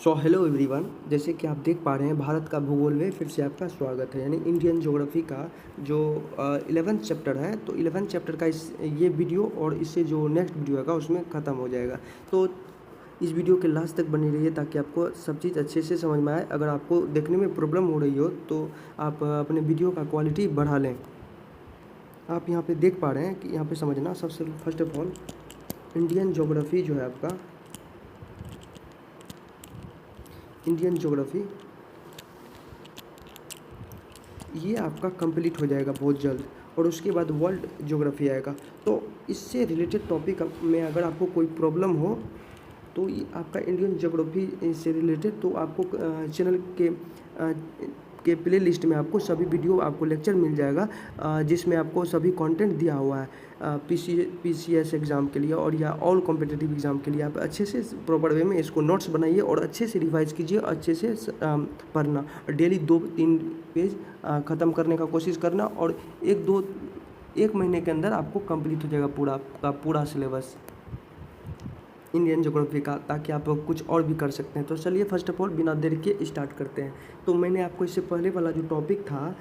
So hello everyone, जैसे कि आप देख पा रहे हैं भारत का भूगोल में फिर से आपका स्वागत है। यानी इंडियन ज्योग्राफी का जो 11th चैप्टर है, तो 11th चैप्टर का ये वीडियो और इससे जो नेक्स्ट वीडियो आएगा उसमें ख़त्म हो जाएगा। तो इस वीडियो के लास्ट तक बने रहिए ताकि आपको सब चीज़ अच्छे से समझ में आए। अगर आपको देखने में प्रॉब्लम हो रही हो तो आप अपने वीडियो का क्वालिटी बढ़ा लें। आप यहाँ पे देख पा रहे हैं कि यहाँ पे समझना, सबसे first of all Indian geography जो है आपका, इंडियन ज्योग्राफी ये आपका कंप्लीट हो जाएगा बहुत जल्द, और उसके बाद वर्ल्ड ज्योग्राफी आएगा। तो इससे रिलेटेड टॉपिक में अगर आपको कोई प्रॉब्लम हो तो ये आपका इंडियन ज्योग्राफी से रिलेटेड, तो आपको चैनल के प्ले लिस्ट में आपको सभी वीडियो, आपको लेक्चर मिल जाएगा जिसमें आपको सभी कंटेंट दिया हुआ है पीसीएस एग्ज़ाम के लिए और या ऑल कॉम्पिटिटिव एग्ज़ाम के लिए। आप अच्छे से प्रॉपर वे में इसको नोट्स बनाइए और अच्छे से रिवाइज कीजिए, अच्छे से पढ़ना। डेली 2-3 पेज ख़त्म करने का कोशिश करना, और एक महीने के अंदर आपको कंप्लीट हो जाएगा पूरा सिलेबस इंडियन ज्योग्राफी का, ताकि आप कुछ और भी कर सकते हैं। तो चलिए फर्स्ट ऑफ ऑल बिना देर के स्टार्ट करते हैं। तो मैंने आपको इससे पहले वाला जो टॉपिक था,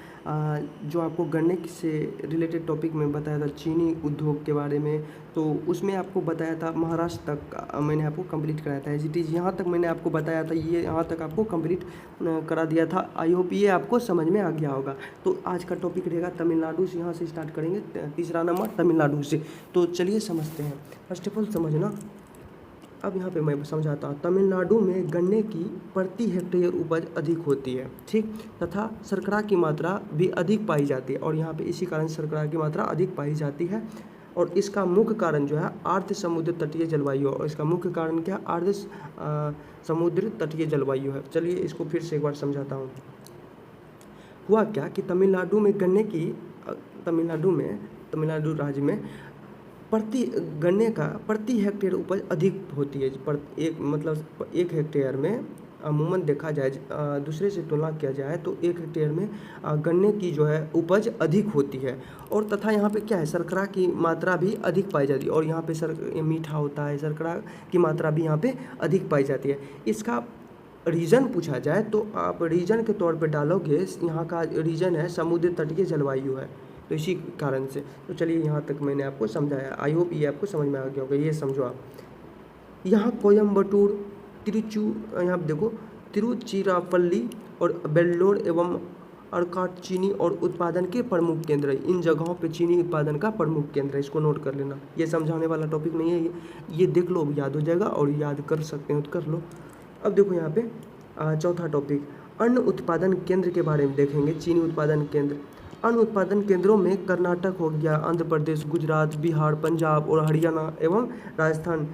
जो आपको गन्ने से रिलेटेड टॉपिक में बताया था, चीनी उद्योग के बारे में, तो उसमें आपको बताया था महाराष्ट्र तक मैंने आपको कंप्लीट कराया था। एज इट इज़ यहाँ तक मैंने आपको बताया था, ये यहाँ तक आपको कंप्लीट करा दिया था। आई होप ये आपको समझ में आ गया होगा। तो आज का टॉपिक रहेगा तमिलनाडु से, यहाँ से स्टार्ट करेंगे, तीसरा नंबर तमिलनाडु से। तो चलिए समझते हैं। फर्स्ट ऑफ ऑल समझना, अब यहाँ पे मैं समझाता हूँ। तमिलनाडु में गन्ने की प्रति हेक्टेयर उपज अधिक होती है, ठीक, तथा शर्करा की मात्रा भी अधिक पाई जाती है, और यहाँ पे इसी कारण शर्करा की मात्रा अधिक पाई जाती है। और इसका मुख्य कारण जो है अर्ध समुद्र तटीय जलवायु, और इसका मुख्य कारण क्या, अर्ध समुद्र तटीय जलवायु है। चलिए इसको फिर से एक बार समझाता हूँ। हुआ क्या कि तमिलनाडु में गन्ने की तमिलनाडु राज्य में गन्ने का प्रति हेक्टेयर उपज अधिक होती है। एक हेक्टेयर में अमूमन देखा जाए, दूसरे से तुलना किया जाए तो एक हेक्टेयर में गन्ने की जो है उपज अधिक होती है। और तथा यहाँ पे क्या है, शर्करा की मात्रा भी अधिक पाई जाती है, और यहाँ पे मीठा होता है, शर्करा की मात्रा भी यहाँ पे अधिक पाई जाती है। इसका रीजन पूछा जाए तो आप रीजन के तौर पे डालोगे, यहाँ का रीजन है समुद्र तटीय जलवायु है, तो इसी कारण से। तो चलिए यहाँ तक मैंने आपको समझाया, आई होप ये आपको समझ में आ गया होगा। ये समझो आप, यहाँ कोयम्बटूर, यहाँ देखो तिरुचिरापल्ली और वेल्लोर एवं अर्काट चीनी और उत्पादन के प्रमुख केंद्र है। इन जगहों पे चीनी उत्पादन का प्रमुख केंद्र है, इसको नोट कर लेना। ये समझाने वाला टॉपिक नहीं है, ये देख लो, याद हो जाएगा, और याद कर सकते हो तो कर लो। अब देखो यहाँ पे चौथा टॉपिक, अन्न उत्पादन केंद्र के बारे में देखेंगे। चीनी उत्पादन केंद्र, अन्न उत्पादन केंद्रों में कर्नाटक हो गया, आंध्र प्रदेश, गुजरात, बिहार, पंजाब और हरियाणा एवं राजस्थान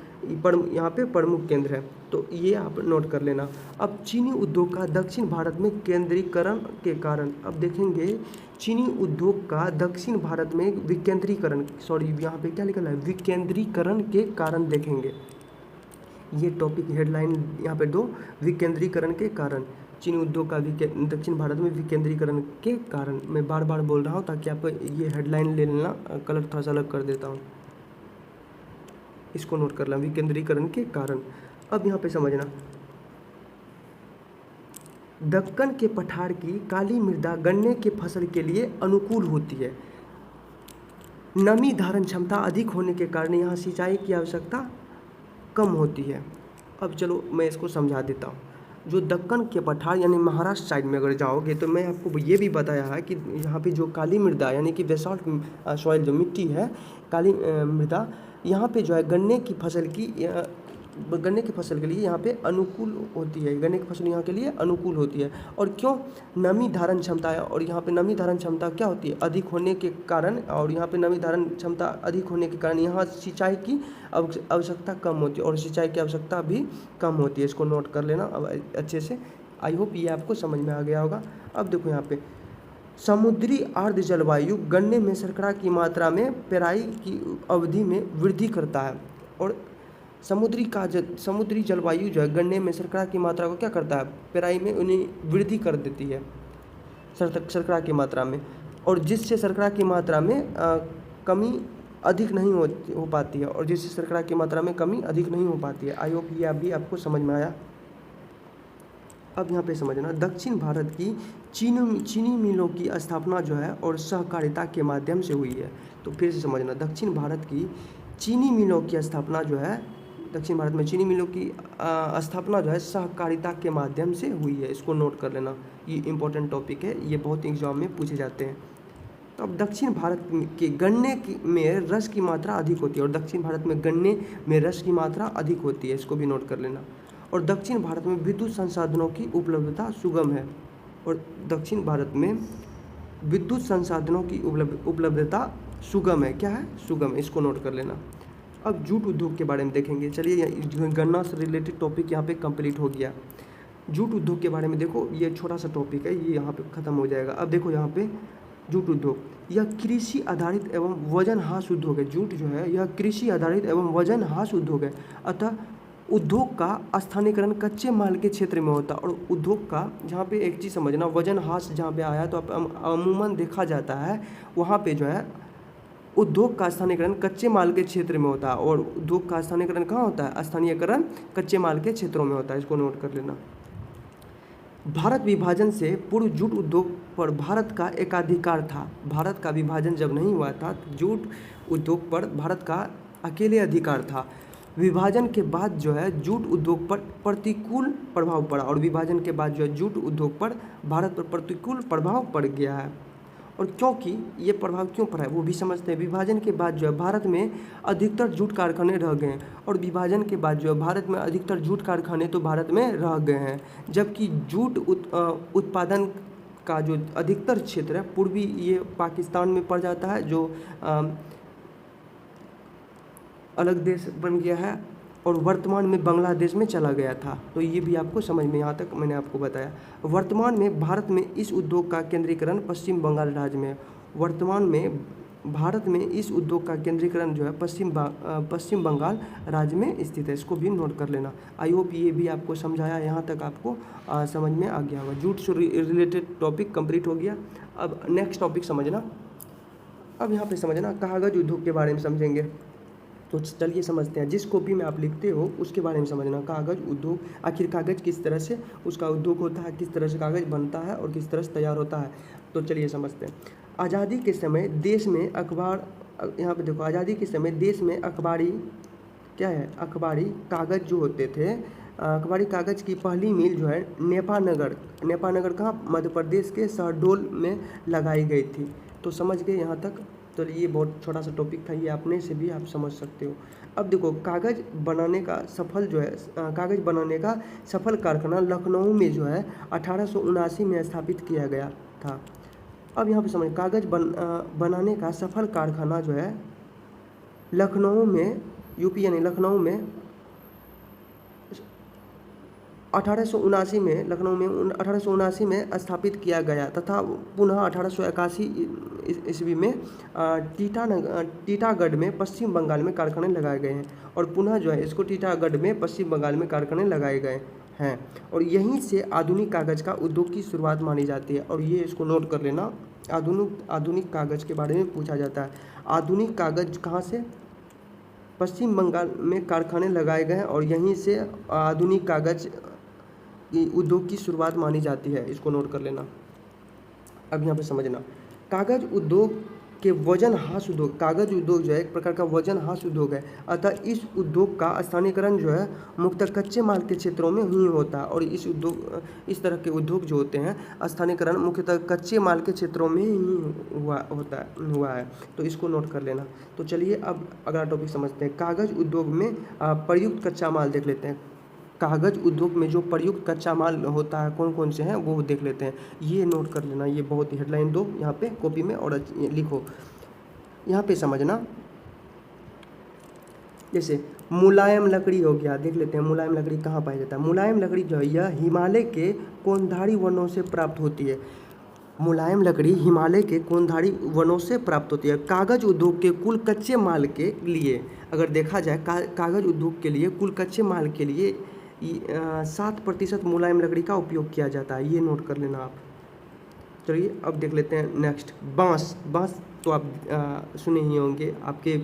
यहाँ पे प्रमुख केंद्र है, तो ये आप नोट कर लेना। अब चीनी उद्योग का दक्षिण भारत में केंद्रीकरण के कारण, अब देखेंगे चीनी उद्योग का दक्षिण भारत में विकेंद्रीकरण, यहाँ पे क्या लिखा है, विकेंद्रीकरण के कारण देखेंगे। ये टॉपिक हेडलाइन यहाँ पे दो, विकेंद्रीकरण के कारण, चीनी उद्योग का दक्षिण भारत में विकेंद्रीकरण के कारण। मैं बार बार बोल रहा हूँ ताकि आप ये हेडलाइन ले लेना, कलर थोड़ा सा अलग कर देता हूँ, इसको नोट कर लेना, विकेंद्रीकरण के कारण। अब यहाँ पे समझना, दक्कन के पठार की काली मृदा गन्ने के फसल के लिए अनुकूल होती है। नमी धारण क्षमता अधिक होने के कारण यहाँ सिंचाई की आवश्यकता कम होती है। अब चलो मैं इसको समझा देता हूँ। जो दक्कन के पठार यानी महाराष्ट्र साइड में अगर जाओगे तो मैं आपको ये भी बताया है कि यहाँ पे जो काली मृदा यानी कि बेसाल्ट सॉइल जो मिट्टी है, काली मृदा, यहाँ पे जो है गन्ने की फसल के लिए यहाँ पे अनुकूल होती है। गन्ने की फसल यहाँ के लिए अनुकूल होती है। और क्यों, नमी धारण क्षमता है, और यहाँ पे नमी धारण क्षमता क्या होती है, अधिक होने के कारण, और यहाँ पे नमी धारण क्षमता अधिक होने के कारण यहाँ सिंचाई की आवश्यकता कम होती है, और सिंचाई की आवश्यकता भी कम होती है। इसको नोट कर लेना अब अच्छे से। आई होप ये आपको समझ में आ गया होगा। अब देखो यहाँ पे, समुद्री अर्ध जलवायु गन्ने में शर्करा की मात्रा में पेराई की अवधि में वृद्धि करता है, और समुद्री जलवायु जो है गन्ने में शर्करा की मात्रा को क्या करता है, पेराई में उन्हें वृद्धि कर देती है शर्करा की मात्रा में, और जिससे शर्करा की मात्रा में कमी अधिक नहीं हो पाती है, और जिससे शर्करा की मात्रा में कमी अधिक नहीं हो पाती है। आई होप ये अभी आपको समझ में आया। अब यहाँ पे समझना, दक्षिण भारत की चीनी मिलों की स्थापना जो है और सहकारिता के माध्यम से हुई है। तो फिर से समझना, दक्षिण भारत की चीनी मिलों की स्थापना जो है, दक्षिण भारत में चीनी मिलों की स्थापना जो है सहकारिता के माध्यम से हुई है। इसको नोट कर लेना, ये इंपॉर्टेंट टॉपिक है, ये बहुत एग्जाम में पूछे जाते हैं। तो अब दक्षिण भारत के गन्ने में रस की मात्रा अधिक होती है, और दक्षिण भारत में गन्ने में रस की मात्रा अधिक होती है, इसको भी नोट कर लेना। और दक्षिण भारत में विद्युत संसाधनों की उपलब्धता सुगम है, और दक्षिण भारत में विद्युत संसाधनों की उपलब्धता सुगम है। क्या है? सुगम। इसको नोट कर लेना। अब जूट उद्योग के बारे में देखेंगे। चलिए, गन्ना से रिलेटेड टॉपिक यहाँ पे कंप्लीट हो गया। जूट उद्योग के बारे में देखो, ये छोटा सा टॉपिक है, ये यहाँ पे ख़त्म हो जाएगा। अब देखो यहाँ पे जूट उद्योग, यह कृषि आधारित एवं वजन ह्रास उद्योग है। जूट जो है यह कृषि आधारित एवं वजन ह्रास उद्योग है। अतः उद्योग का स्थानीयकरण कच्चे माल के क्षेत्र में होता है। और उद्योग का, जहाँ पे एक चीज़ समझना, वजन ह्रास जहाँ पे आया तो अमूमन देखा जाता है वहाँ पे जो है उद्योग का स्थानीयकरण कच्चे माल के क्षेत्र में होता है। और उद्योग का स्थानीयकरण कहाँ होता है? स्थानीयकरण कच्चे माल के क्षेत्रों में होता है। इसको नोट कर लेना। भारत विभाजन से पूर्व जूट उद्योग पर भारत का एकाधिकार था। भारत का विभाजन जब नहीं हुआ था तो जूट उद्योग पर भारत का अकेले अधिकार था। विभाजन के बाद जो है जूट उद्योग पर प्रतिकूल प्रभाव पड़ा, और विभाजन के बाद जो है जूट उद्योग पर भारत पर प्रतिकूल प्रभाव पड़ गया है। और क्योंकि ये प्रभाव क्यों पड़ा है वो भी समझते हैं। विभाजन के बाद जो है भारत में अधिकतर जूट कारखाने रह गए हैं, और विभाजन के बाद जो है भारत में अधिकतर जूट कारखाने तो भारत में रह गए हैं, जबकि जूट उत्पादन का जो अधिकतर क्षेत्र है पूर्वी ये पाकिस्तान में पड़ जाता है, जो अलग देश बन गया है, और वर्तमान में बांग्लादेश में चला गया था। तो ये भी आपको समझ में, यहाँ तक मैंने आपको बताया। वर्तमान में भारत में इस उद्योग का केंद्रीकरण पश्चिम बंगाल राज्य में है। वर्तमान में भारत में इस उद्योग का केंद्रीकरण जो है पश्चिम बंगाल राज्य में स्थित है। इसको भी नोट कर लेना। आई होप ये भी आपको समझाया, यहाँ तक आपको समझ में आ गया होगा। जूट से रिलेटेड टॉपिक कंप्लीट हो गया। अब नेक्स्ट टॉपिक समझना। अब यहाँ पे समझना, कागज उद्योग के बारे में समझेंगे। तो चलिए समझते हैं। जिस कॉपी में आप लिखते हो उसके बारे में समझना। कागज़ उद्योग, आखिर कागज़ किस तरह से उसका उद्योग होता है, किस तरह से कागज़ बनता है और किस तरह से तैयार होता है। तो चलिए समझते हैं। आज़ादी के समय देश में अखबार, यहाँ पे देखो, आज़ादी के समय देश में अखबारी, क्या है, अखबारी कागज़ जो होते थे, अखबारी कागज़ की पहली मिल जो है नेपानगर कहाँ, मध्य प्रदेश के शहडोल में लगाई गई थी। तो समझ गए यहाँ तक। तो ये बहुत छोटा सा टॉपिक था, ये अपने से भी आप समझ सकते हो। अब देखो, कागज़ बनाने का सफल कारखाना लखनऊ में जो है 1879 में स्थापित किया गया था। अब यहाँ पे समझ, कागज़ बनाने का सफल कारखाना जो है लखनऊ में, यूपी यानी लखनऊ में 1879 में, लखनऊ में 1879 में स्थापित किया गया तथा पुनः 1881 ईस्वी में टीटागढ़ में पश्चिम बंगाल में कारखाने लगाए गए हैं। और पुनः जो है इसको टीटागढ़ में पश्चिम बंगाल में कारखाने लगाए गए हैं। और यहीं से आधुनिक कागज़ का उद्योग की शुरुआत मानी जाती है। और ये इसको नोट कर लेना, आधुनिक कागज़ के बारे में पूछा जाता है। आधुनिक कागज़ कहाँ से? पश्चिम बंगाल में कारखाने लगाए गए हैं, और यहीं से आधुनिक कागज़ उद्योग की शुरुआत मानी जाती है। इसको नोट कर लेना। अब यहाँ पे समझना, कागज़ उद्योग के वजन ह्रास उद्योग, कागज़ उद्योग जो है एक प्रकार का वजन ह्रास उद्योग है। अतः इस उद्योग का स्थानीयकरण जो है मुख्यतः कच्चे माल के क्षेत्रों में ही होता है। और इस तरह के उद्योग जो होते हैं स्थानीयकरण मुख्यतः कच्चे माल के क्षेत्रों में ही हुआ है। तो इसको नोट कर लेना। तो चलिए अब अगला टॉपिक समझते हैं। कागज़ उद्योग में प्रयुक्त कच्चा माल देख लेते हैं। कागज़ उद्योग में जो प्रयुक्त कच्चा माल होता है कौन कौन से हैं वो देख लेते हैं। ये नोट कर लेना, ये बहुत ही हेडलाइन दो यहाँ पे कॉपी में और लिखो। यहाँ पे समझना, जैसे मुलायम लकड़ी हो गया, देख लेते हैं मुलायम लकड़ी कहाँ पाया जाता है। मुलायम लकड़ी जो है यह हिमालय के कोनधारी वनों से प्राप्त होती है। मुलायम लकड़ी हिमालय के कोनधारी वनों से प्राप्त होती है। कागज़ उद्योग के कुल कच्चे माल के लिए अगर देखा जाए, कागज़ उद्योग के लिए कुल कच्चे माल के लिए 7% मुलायम लकड़ी का उपयोग किया जाता है। ये नोट कर लेना आप। चलिए अब देख लेते हैं नेक्स्ट, बांस तो आप सुने ही होंगे, आपके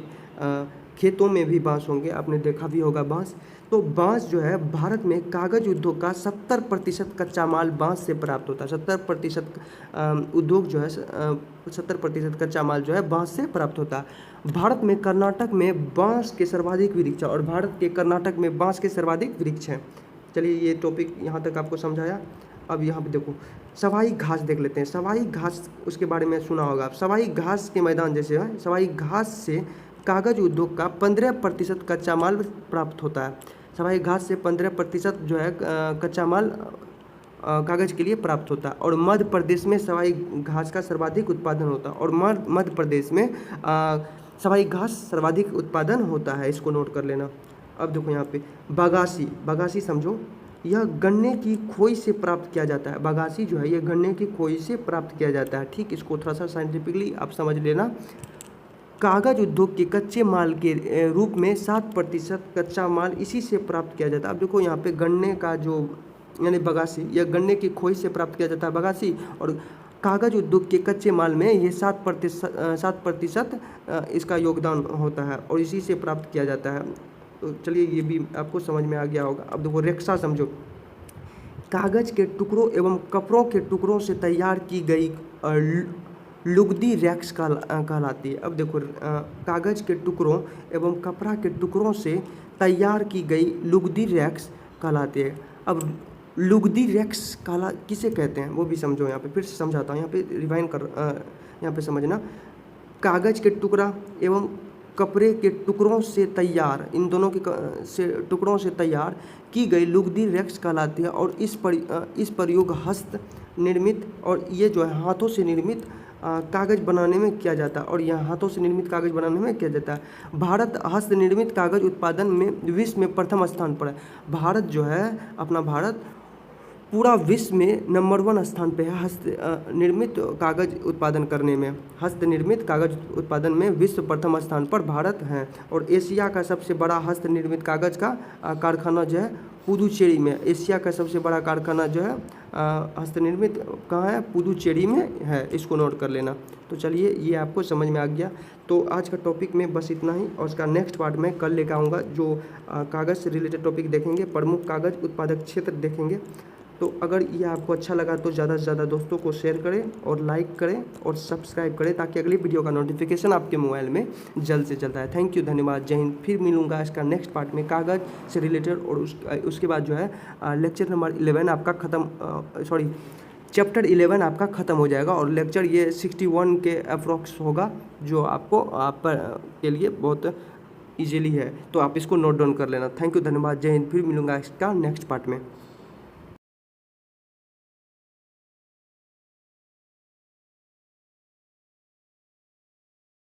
खेतों में भी बांस होंगे, आपने देखा भी होगा बांस। तो बांस जो है भारत में कागज उद्योग का 70% कच्चा माल बांस से प्राप्त होता है। 70% उद्योग जो है 70% कच्चा माल जो है बांस से प्राप्त होता है। भारत में कर्नाटक में बांस के सर्वाधिक वृक्ष है और भारत के कर्नाटक में बांस के सर्वाधिक वृक्ष हैं। चलिए ये टॉपिक यहाँ तक आपको समझाया। अब यहाँ पे देखो सवाई घास देख लेते हैं। सवाई घास उसके बारे में सुना होगा आप। सवाई घास के मैदान जैसे है, सवाई घास से कागज उद्योग का 15% कच्चा माल प्राप्त होता है। सवाई घास से 15% जो है कच्चा माल कागज के लिए प्राप्त होता है। और मध्य प्रदेश में सवाई घास का सर्वाधिक उत्पादन होता है और मध्य प्रदेश में सवाई घास सर्वाधिक उत्पादन होता है, इसको नोट कर लेना। अब देखो यहाँ पे बगासी, बगासी समझो, यह गन्ने की खोई से प्राप्त किया जाता है। बगासी जो है ये गन्ने की खोई से प्राप्त किया जाता है। ठीक, इसको थोड़ा सा साइंटिफिकली आप समझ लेना। कागज उद्योग के कच्चे माल के रूप में 7% कच्चा माल इसी से प्राप्त किया जाता है। अब देखो यहाँ पे गन्ने का जो यानी बगासी, यह गन्ने की खोई से प्राप्त किया जाता है बगासी, और कागज उद्योग के कच्चे माल में ये 7% इसका योगदान होता है और इसी से प्राप्त किया जाता है। तो चलिए ये भी आपको समझ में आ गया होगा। अब देखो रेक्सा समझो, कागज के टुकड़ों एवं कपड़ों के टुकड़ों से तैयार की गई लुगदी रैक्स कहलाती है। अब देखो कागज के टुकड़ों एवं कपड़ा के टुकड़ों से तैयार की गई लुगदी रैक्स कहलाती है। अब लुगदी रैक्स किसे कहते हैं वो भी समझो। यहाँ पे फिर से समझाता हूँ, यहाँ पे रिवाइंड कर यहाँ पे समझना। कागज के टुकड़ा एवं कपड़े के टुकड़ों से तैयार, इन दोनों के टुकड़ों से तैयार की गई लुगदी रैक्स कहलाती है। और इस प्रयोग हस्त निर्मित और ये जो है हाथों से निर्मित कागज़ बनाने में किया जाता है और यह हाथों से निर्मित कागज़ बनाने में किया जाता है। भारत हस्त निर्मित कागज़ उत्पादन में विश्व में प्रथम स्थान पर है। भारत जो है अपना भारत पूरा विश्व में नंबर 1 स्थान पे है हस्त निर्मित कागज़ उत्पादन करने में। हस्त निर्मित कागज़ उत्पादन में विश्व प्रथम स्थान पर भारत है। और एशिया का सबसे बड़ा हस्त निर्मित कागज़ का कारखाना जो है पुदुचेरी में। एशिया का सबसे बड़ा कारखाना जो है हस्त निर्मित कहाँ है, पुदुचेरी में है, इसको नोट कर लेना। तो चलिए ये आपको समझ में आ गया। तो आज का टॉपिक में बस इतना ही और उसका नेक्स्ट पार्ट में कल लेकर आऊँगा, जो कागज़ से रिलेटेड टॉपिक देखेंगे, प्रमुख कागज़ उत्पादक क्षेत्र देखेंगे। तो अगर ये आपको अच्छा लगा तो ज़्यादा से ज़्यादा दोस्तों को शेयर करें और लाइक करें और सब्सक्राइब करें ताकि अगली वीडियो का नोटिफिकेशन आपके मोबाइल में जल्द से जल्द आए। थैंक यू, धन्यवाद, जय हिंद। फिर मिलूंगा इसका नेक्स्ट पार्ट में कागज़ से रिलेटेड और उसके बाद जो है लेक्चर नंबर 11 आपका ख़त्म, चैप्टर 11 आपका ख़त्म हो जाएगा और लेक्चर ये 61 के अप्रॉक्स होगा, जो आपको के लिए बहुत ईजीली है। तो आप इसको नोट डाउन कर लेना। थैंक यू, धन्यवाद, जय हिंद। फिर मिलूंगा इसका नेक्स्ट पार्ट में।